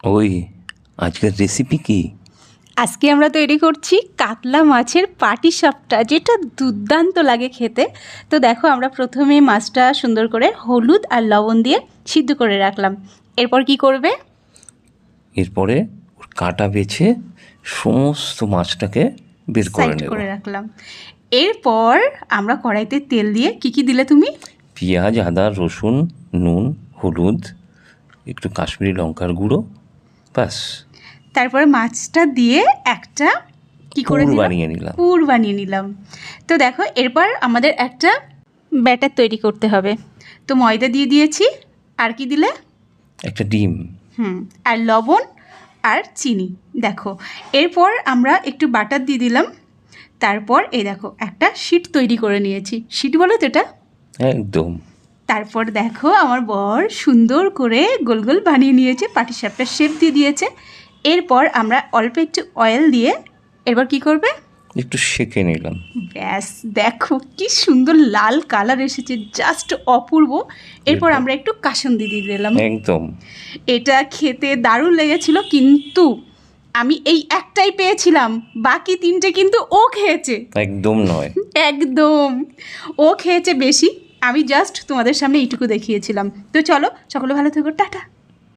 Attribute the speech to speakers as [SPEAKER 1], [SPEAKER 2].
[SPEAKER 1] ওই আজকের রেসিপি কি?
[SPEAKER 2] আজকে আমরা তৈরি করছি কাতলা মাছের পাটিসাপটা, যেটা দুর্দান্ত লাগে খেতে। তো দেখো, আমরা প্রথমে মাছটা সুন্দর করে হলুদ আর লবণ দিয়ে সিদ্ধ করে রাখলাম। এরপর কি করবে?
[SPEAKER 1] এরপরে ওর কাঁটা বেছে সমস্ত মাছটাকে বের করে
[SPEAKER 2] সাইড
[SPEAKER 1] নেব।
[SPEAKER 2] করে রাখলাম। এরপর আমরা কড়াইতে তেল দিয়ে কি দিলে তুমি?
[SPEAKER 1] পেঁয়াজ, আদা, রসুন, নুন, হলুদ, একটু কাশ্মীরি লঙ্কার গুঁড়ো, ব্যাস
[SPEAKER 2] তারপর মাছটা দিয়ে একটা কি করে
[SPEAKER 1] পুর
[SPEAKER 2] দিলাম?
[SPEAKER 1] বানিয়ে নিলাম।
[SPEAKER 2] পুর বানিয়ে নিলাম। তো দেখো, এরপর আমাদের একটা ব্যাটার তৈরি করতে হবে। তো ময়দা দিয়ে দিয়েছি। আর কি দিলে?
[SPEAKER 1] একটা ডিম।
[SPEAKER 2] আর লবণ আর চিনি। দেখো, এরপর আমরা একটু বাটার দিয়ে দিলাম। তারপর এই দেখো, একটা শিট তৈরি করে নিয়েছি। শিট বলো তো এটা?
[SPEAKER 1] একদম।
[SPEAKER 2] তারপর দেখো, আমার বর সুন্দর করে গোল গোল বানিয়ে নিয়েছে, পাটিসাপটার শেপ দিয়ে দিয়েছে। এরপর আমরা অল্প একটু অয়েল দিয়ে এরপর কি করবে?
[SPEAKER 1] একটু সেঁকে নিলাম।
[SPEAKER 2] ব্যাস, দেখো কি সুন্দর লাল কালার এসেছে, জাস্ট অপূর্ব। এরপর আমরা একটু কাসুন্দি দিয়ে দিলাম।
[SPEAKER 1] একদম।
[SPEAKER 2] এটা খেতে দারুণ লেগেছিল, কিন্তু আমি এই একটাই পেয়েছিলাম, বাকি তিনটে কিন্তু ও খেয়েছে।
[SPEAKER 1] একদম নয়।
[SPEAKER 2] একদম, ও খেয়েছে বেশি। আমি জাস্ট তোমাদের সামনে এইটুকু দেখিয়েছিলাম। তো চলো, সকলে ভালো থেকো, টাটা।